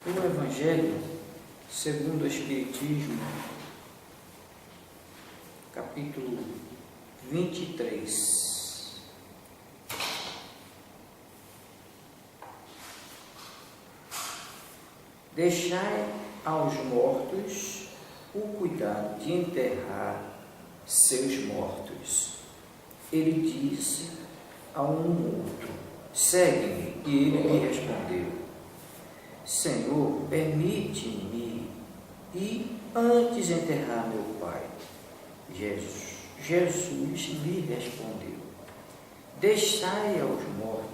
O Evangelho segundo o Espiritismo, capítulo 23. Deixai aos mortos o cuidado de enterrar seus mortos. Ele disse a um morto: segue-me. E ele lhe respondeu: Senhor, permite-me ir antes enterrar meu pai. Jesus lhe respondeu: deixai aos mortos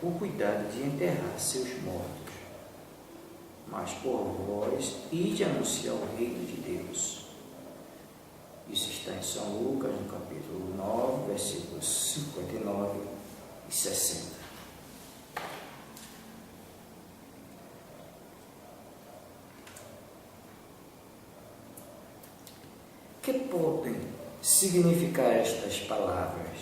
o cuidado de enterrar seus mortos, mas por vós ide anunciar o reino de Deus. Isso está em São Lucas, no capítulo 9, versículos 59 e 60. O que podem significar estas palavras?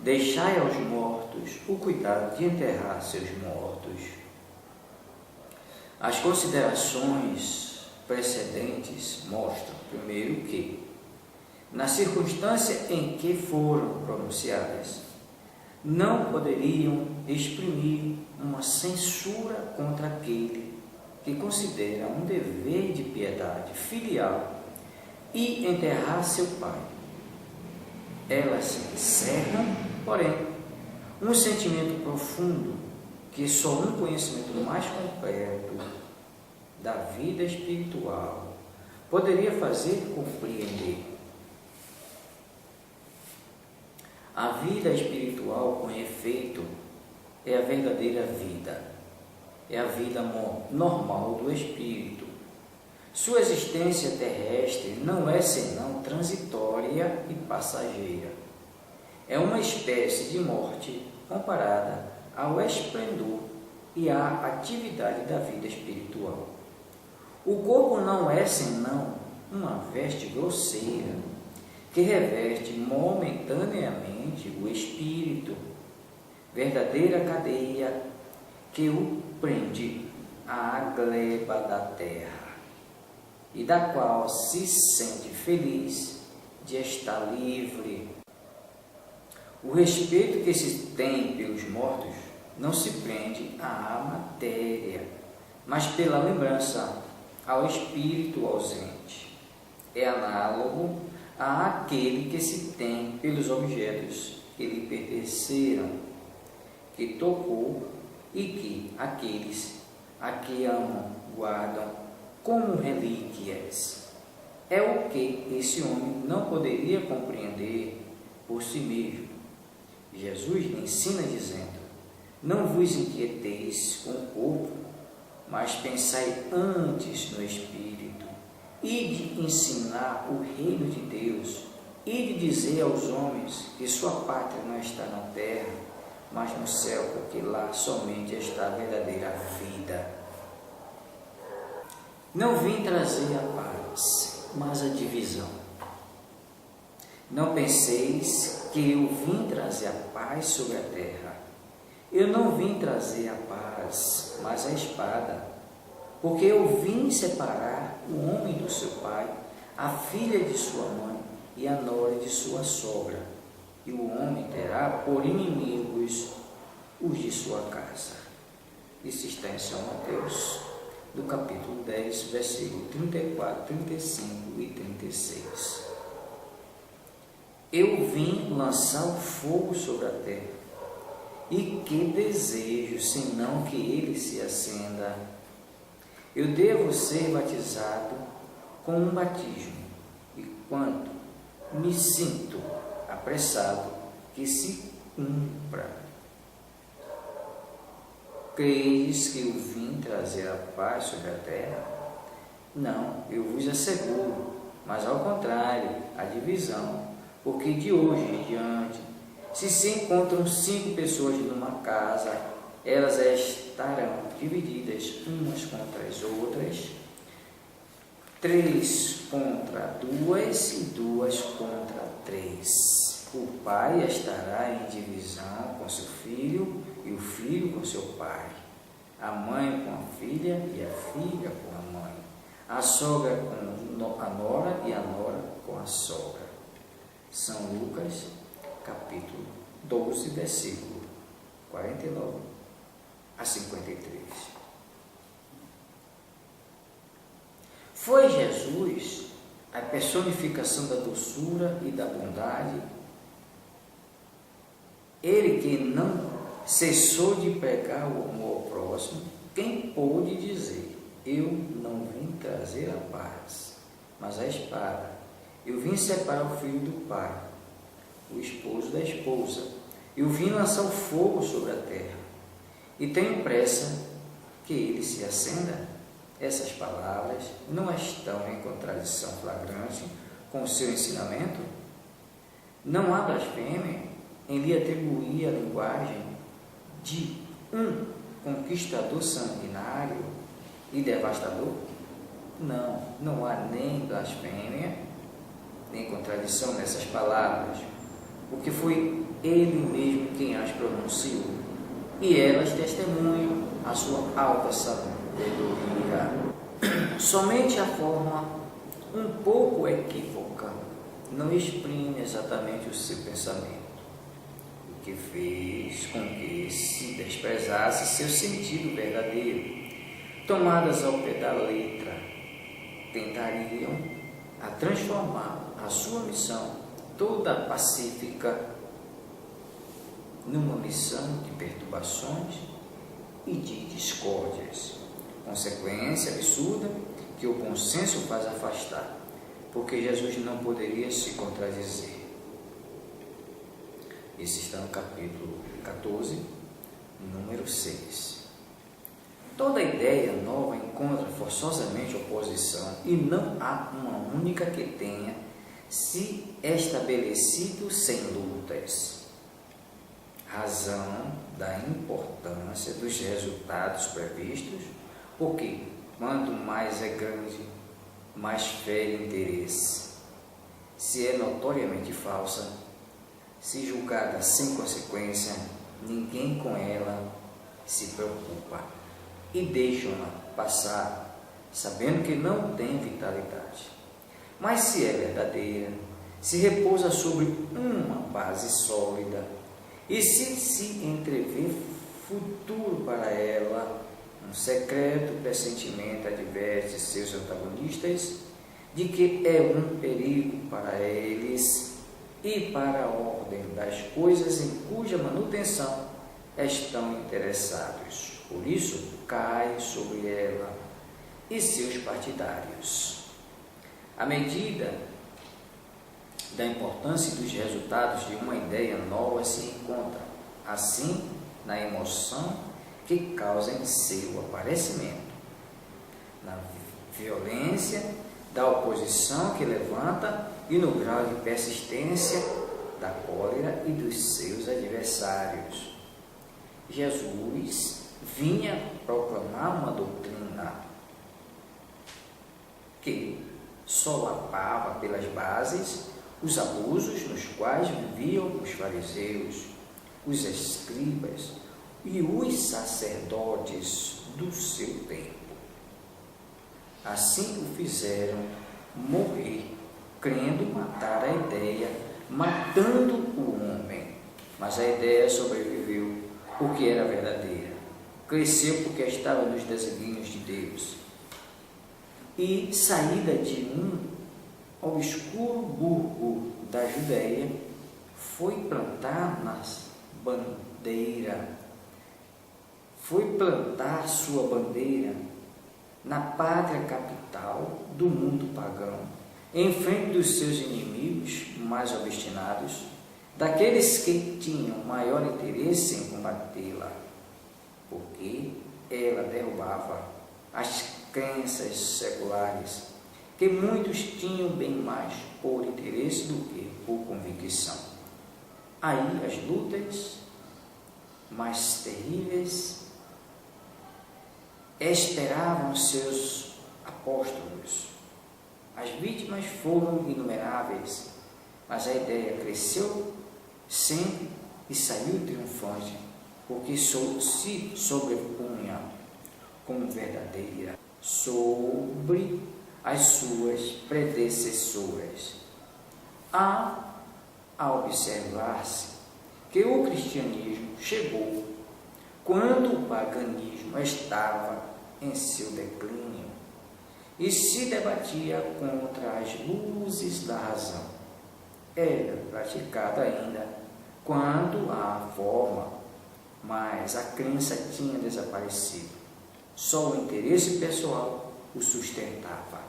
Deixai aos mortos o cuidado de enterrar seus mortos. As considerações precedentes mostram, primeiro, que, na circunstância em que foram pronunciadas, não poderiam exprimir uma censura contra aquele que considera um dever de piedade filial e enterrar seu pai. Elas se encerram, porém, um sentimento profundo que só um conhecimento mais completo da vida espiritual poderia fazer compreender. A vida espiritual, com efeito, é a verdadeira vida, é a vida normal do espírito. Sua existência terrestre não é senão transitória e passageira. É uma espécie de morte comparada ao esplendor e à atividade da vida espiritual. O corpo não é senão uma veste grosseira que reveste momentaneamente o espírito, verdadeira cadeia que o prende à gleba da terra, e da qual se sente feliz de estar livre. O respeito que se tem pelos mortos não se prende à matéria, mas pela lembrança ao espírito ausente. É análogo àquele que se tem pelos objetos que lhe pertenceram, que tocou e que aqueles a que amam guardam como relíquias. É o que esse homem não poderia compreender por si mesmo. Jesus lhe ensina dizendo: não vos inquieteis com o corpo, mas pensai antes no espírito, e de ensinar o reino de Deus, e de dizer aos homens que sua pátria não está na terra, mas no céu, porque lá somente está a verdadeira vida. Não vim trazer a paz, mas a divisão. Não penseis que eu vim trazer a paz sobre a terra. Eu não vim trazer a paz, mas a espada, porque eu vim separar o homem do seu pai, a filha de sua mãe e a nora de sua sogra, e o homem terá por inimigos os de sua casa. Isso está em São Mateus, do capítulo 10, versículo 34, 35 e 36. Eu vim lançar o fogo sobre a terra, e que desejo, senão que ele se acenda. Eu devo ser batizado com um batismo, e quanto me sinto apressado que se cumpra. Creis que eu vim trazer a paz sobre a terra? Não, eu vos asseguro, mas ao contrário, a divisão, porque de hoje em diante, se encontram 5 pessoas numa casa, elas estarão divididas umas contra as outras, 3 contra 2 e 2 contra 3. O pai estará em divisão com seu filho e o filho com seu pai, a mãe com a filha filha e a filha com a mãe, a sogra com a nora e a nora com a sogra. São Lucas, capítulo 12, versículo 49 a 53. Foi Jesus a personificação da doçura e da bondade, ele que não cessou de pregar o amor ao próximo, quem pôde dizer: eu não vim trazer a paz, mas a espada. Eu vim separar o filho do pai, o esposo da esposa. Eu vim lançar o fogo sobre a terra, e tenho pressa que ele se acenda. Essas palavras não estão em contradição flagrante com o seu ensinamento? Não há blasfêmia em lhe atribuir a linguagem de um conquistador sanguinário e devastador? Não há nem blasfêmia, nem contradição nessas palavras, porque foi ele mesmo quem as pronunciou, e elas testemunham a sua alta sabedoria. Somente a forma um pouco equívoca não exprime exatamente o seu pensamento, o que fez com que se desprezasse seu sentido verdadeiro. Tomadas ao pé da letra, tentariam a transformar a sua missão toda pacífica numa missão de perturbações e de discórdias, consequência absurda que o bom senso faz afastar, porque Jesus não poderia se contradizer. Esse está no capítulo 14, número 6. Toda ideia nova encontra forçosamente oposição, e não há uma única que tenha se estabelecido sem lutas. Razão da importância dos resultados previstos, porque quanto mais é grande, mais fere interesse. Se é notoriamente falsa, se julgada sem consequência, ninguém com ela se preocupa e deixam-na passar, sabendo que não tem vitalidade. Mas se é verdadeira, se repousa sobre uma base sólida, e se entrevê futuro para ela, um secreto pressentimento adverte seus antagonistas de que é um perigo para eles e para a ordem das coisas em cuja manutenção estão interessados. Por isso, cai sobre ela e seus partidários. À medida da importância dos resultados de uma ideia nova se encontra, assim, na emoção que causa em seu aparecimento, na violência da oposição que levanta e no grau de persistência da cólera e dos seus adversários. Jesus vinha proclamar uma doutrina que solapava pelas bases os abusos nos quais viviam os fariseus, os escribas e os sacerdotes do seu tempo. Assim o fizeram morrer, crendo matar a ideia, matando o homem. Mas a ideia sobreviveu porque era verdadeira, cresceu porque estava nos desígnios de Deus, e saída de um obscuro burgo da Judéia, foi plantar sua bandeira na pátria capital do mundo pagão, em frente dos seus inimigos mais obstinados, daqueles que tinham maior interesse em combatê-la, porque ela derrubava as crenças seculares, que muitos tinham bem mais por interesse do que por convicção. Aí as lutas mais terríveis esperavam seus apóstolos. As vítimas foram inumeráveis, mas a ideia cresceu sempre e saiu triunfante, porque se sobrepunha como verdadeira sobre as suas predecessoras. Há a observar-se que o cristianismo chegou quando o paganismo estava em seu declínio e se debatia contra as luzes da razão. Era praticada ainda quando a forma, mas a crença tinha desaparecido. Só o interesse pessoal o sustentava.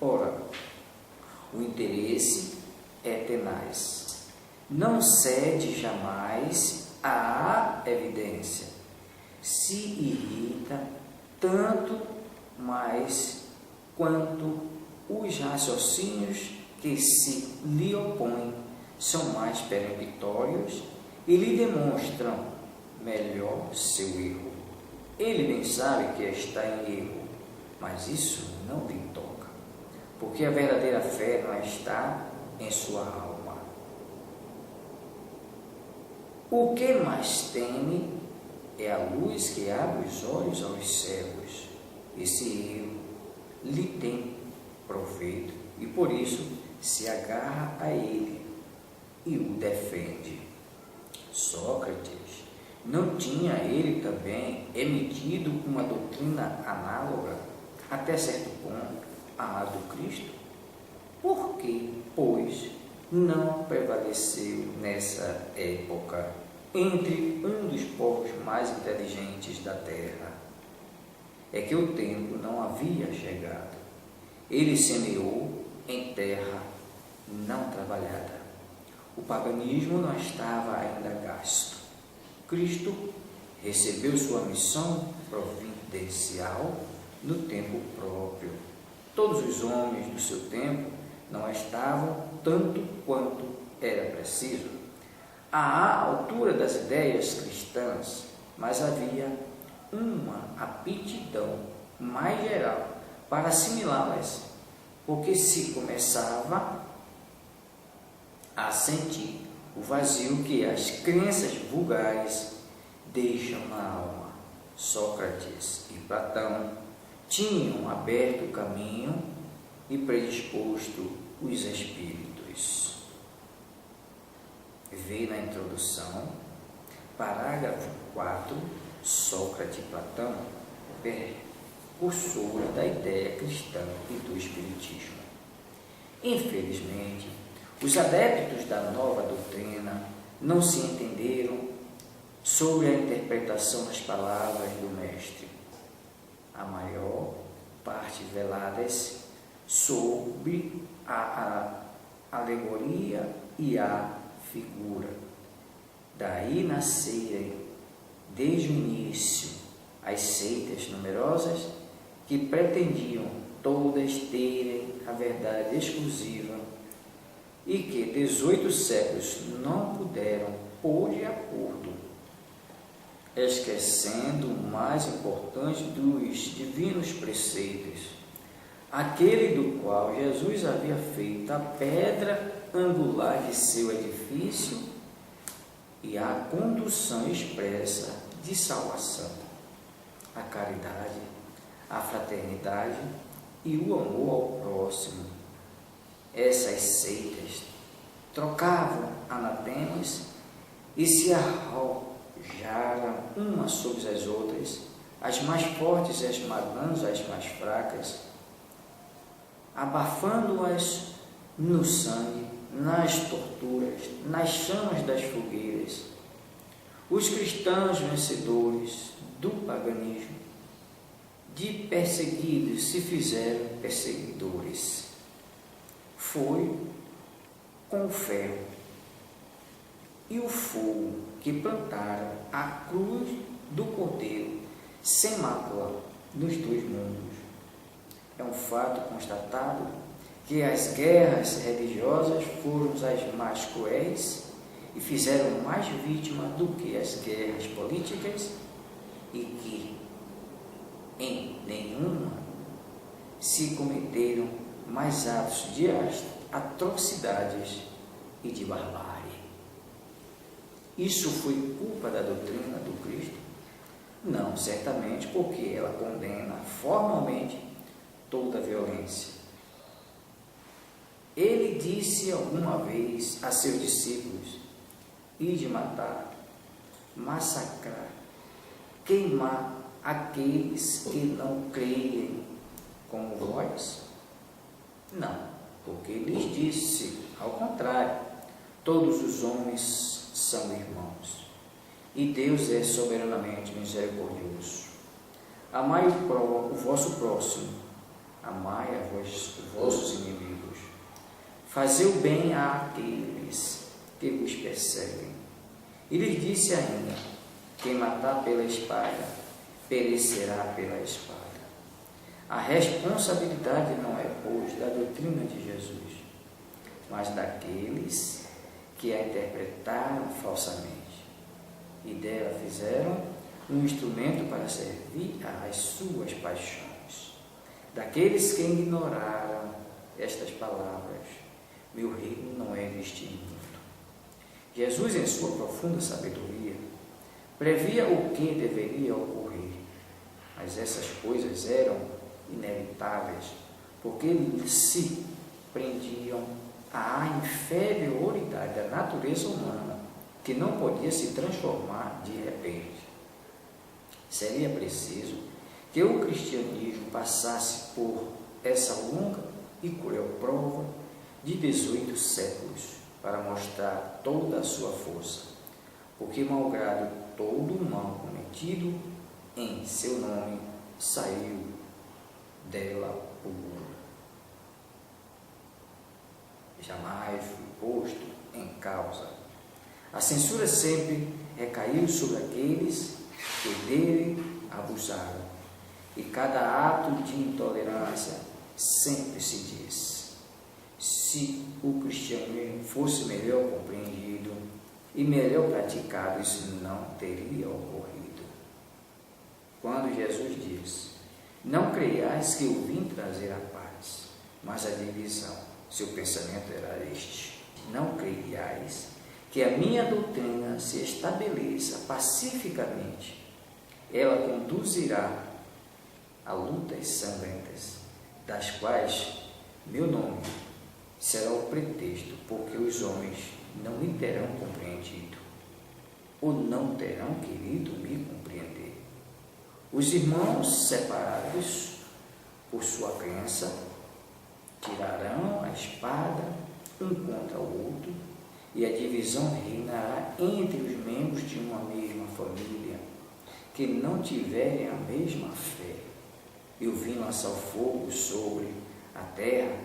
Ora, o interesse é tenaz, não cede jamais à evidência, se irrita tanto mais quanto os raciocínios que se lhe opõem são mais peremptórios e lhe demonstram melhor seu erro. Ele bem sabe que está em erro, mas isso não lhe toca, porque a verdadeira fé não está em sua alma. O que mais teme é a luz que abre os olhos aos cegos. Esse erro lhe tem proveito e por isso se agarra a ele e o defende. Sócrates, não tinha ele também emitido uma doutrina análoga, até certo ponto, à do Cristo? Por que, pois, não prevaleceu nessa época entre um dos povos mais inteligentes da terra? É que o tempo não havia chegado. Ele semeou em terra não trabalhada. O paganismo não estava ainda gasto. Cristo recebeu sua missão providencial no tempo próprio. Todos os homens do seu tempo não estavam tanto quanto era preciso à altura das ideias cristãs, mas havia uma aptidão mais geral para assimilá-las, porque se começava a sentir o vazio que as crenças vulgares deixam na alma. Sócrates e Platão tinham aberto o caminho e predisposto os espíritos. Vê na introdução, parágrafo 4, Sócrates e Platão, precursores da ideia cristã e do espiritismo. Infelizmente, os adeptos da nova doutrina não se entenderam sobre a interpretação das palavras do Mestre, a maior parte veladas sobre a alegoria e a figura. Daí nascerem, desde o início, as seitas numerosas que pretendiam todas terem a verdade exclusiva e que 18 séculos não puderam pôr de acordo, esquecendo o mais importante dos divinos preceitos, aquele do qual Jesus havia feito a pedra angular de seu edifício e a condução expressa de salvação, a caridade, a fraternidade e o amor ao próximo. Essas seitas trocavam anatemas e se arrojaram umas sobre as outras, as mais fortes esmagando as mais fracas, abafando-as no sangue, nas torturas, nas chamas das fogueiras. Os cristãos vencedores do paganismo, de perseguidos se fizeram perseguidores. Foi com o ferro e o fogo que plantaram a cruz do Cordeiro sem mácula nos dois mundos. É um fato constatado que as guerras religiosas foram as mais cruéis e fizeram mais vítimas do que as guerras políticas, e que em nenhuma se cometeram mais atos de atrocidades e de barbárie. Isso foi culpa da doutrina do Cristo? Não, certamente, porque ela condena formalmente toda a violência. Ele disse alguma vez a seus discípulos: ide matar, massacrar, queimar aqueles que não creem como vós? Não, porque lhes disse, ao contrário, todos os homens são irmãos, e Deus é soberanamente misericordioso. Amai o vosso próximo, amai os vossos inimigos, fazei o bem àqueles que vos perseguem. E lhes disse ainda: quem matar pela espada, perecerá pela espada. A responsabilidade não é, pois, da doutrina de Jesus, mas daqueles que a interpretaram falsamente e dela fizeram um instrumento para servir às suas paixões. Daqueles que ignoraram estas palavras: meu reino não é deste mundo. Jesus, em sua profunda sabedoria, previa o que deveria ocorrer, mas essas coisas eram inevitáveis, porque eles se prendiam à inferioridade da natureza humana, que não podia se transformar de repente. Seria preciso que o cristianismo passasse por essa longa e cruel prova de 18 séculos para mostrar toda a sua força, porque, malgrado todo o mal cometido em seu nome, saiu dela puro. Jamais foi posto em causa. A censura sempre recaiu sobre aqueles que dele abusaram, e cada ato de intolerância sempre se diz: se o cristianismo fosse melhor compreendido e melhor praticado, isso não teria ocorrido. Quando Jesus diz: não creiais que eu vim trazer a paz, mas a divisão, seu pensamento era este: não creiais que a minha doutrina se estabeleça pacificamente. Ela conduzirá a lutas sangrentas, das quais meu nome será o pretexto, porque os homens não me terão compreendido, ou não terão querido me compreender. Os irmãos separados por sua crença tirarão a espada um contra o outro, e a divisão reinará entre os membros de uma mesma família, que não tiverem a mesma fé. Eu vim lançar o fogo sobre a terra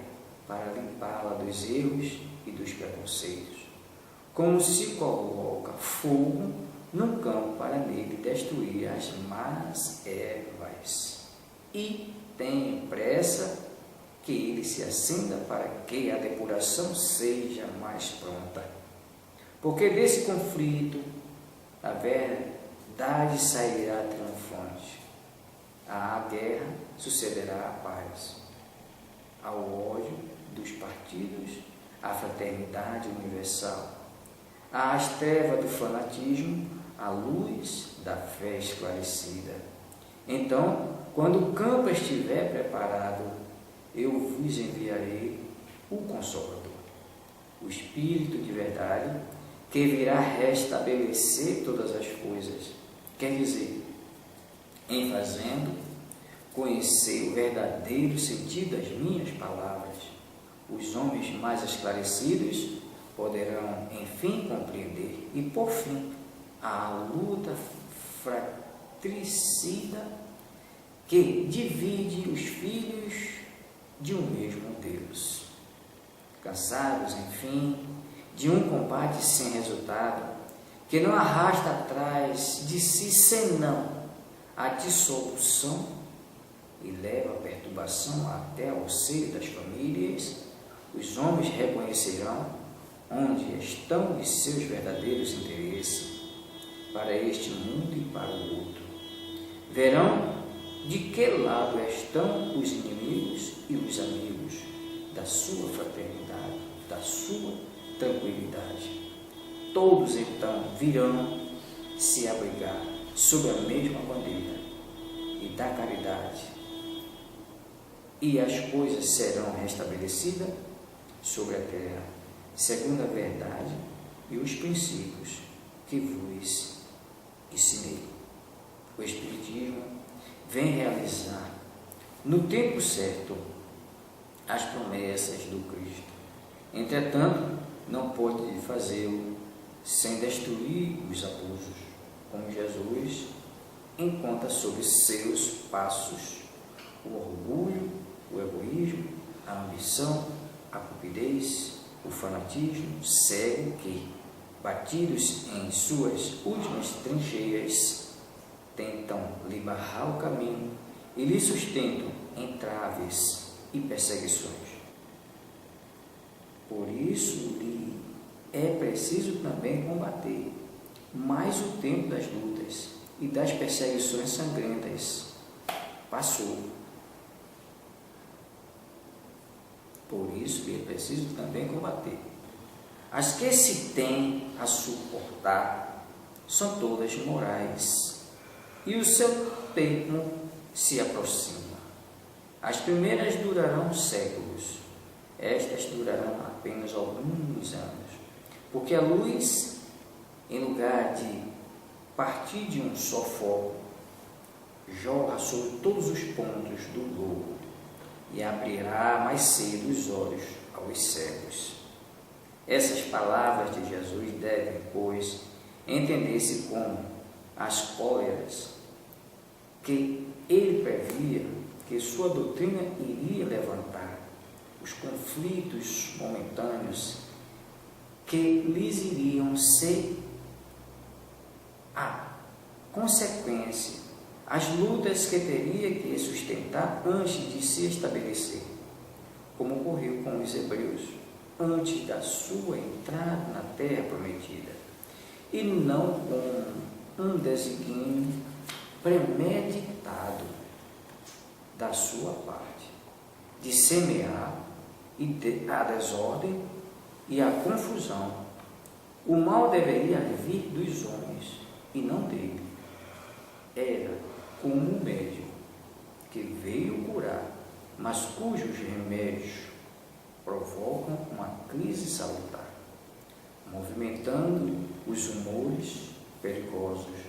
para limpá-la dos erros e dos preconceitos, como se coloca fogo num campo para nele destruir as más ervas, e tenho pressa que ele se acenda para que a depuração seja mais pronta. Porque desse conflito a verdade sairá triunfante. À guerra sucederá a paz. Ao ódio dos partidos, a fraternidade universal. Às trevas do fanatismo, a luz da fé esclarecida. Então, quando o campo estiver preparado, eu vos enviarei o Consolador, o Espírito de verdade, que virá restabelecer todas as coisas. Quer dizer, em fazendo conhecer o verdadeiro sentido das minhas palavras, os homens mais esclarecidos poderão, enfim, compreender, e, por fim, a luta fratricida que divide os filhos de um mesmo Deus. Cansados, enfim, de um combate sem resultado, que não arrasta atrás de si senão a dissolução e leva a perturbação até ao seio das famílias, os homens reconhecerão onde estão os seus verdadeiros interesses, para este mundo e para o outro. Verão de que lado estão os inimigos e os amigos da sua fraternidade, da sua tranquilidade. Todos então virão se abrigar sob a mesma bandeira e da caridade, e as coisas serão restabelecidas sobre a terra, segundo a verdade e os princípios que vos ensinei. O Espiritismo vem realizar, no tempo certo, as promessas do Cristo. Entretanto, não pode fazê-lo sem destruir os abusos, como Jesus encontra sobre seus passos o orgulho, o egoísmo, a ambição, a cupidez, o fanatismo cego que, batidos em suas últimas trincheiras, tentam lhe barrar o caminho e lhe sustentam entraves e perseguições. Por isso lhe é preciso também combater mais o tempo das lutas e das perseguições sangrentas. Passou. Por isso lhe é preciso também combater. As que se tem a suportar são todas morais, e o seu tempo se aproxima. As primeiras durarão séculos, estas durarão apenas alguns anos, porque a luz, em lugar de partir de um só foco, jorra sobre todos os pontos do globo e abrirá mais cedo os olhos aos cegos. Essas palavras de Jesus devem, pois, entender-se como as cóleras que ele previa que sua doutrina iria levantar, os conflitos momentâneos que lhes iriam ser a consequência, as lutas que teria que sustentar antes de se estabelecer, como ocorreu com os hebreus, antes da sua entrada na terra prometida, e não com um desígnio premeditado da sua parte, de semear a desordem e a confusão. O mal deveria vir dos homens e não dele. Era como um médico que veio curar, mas cujos remédios provocam uma crise salutar, movimentando os humores perigosos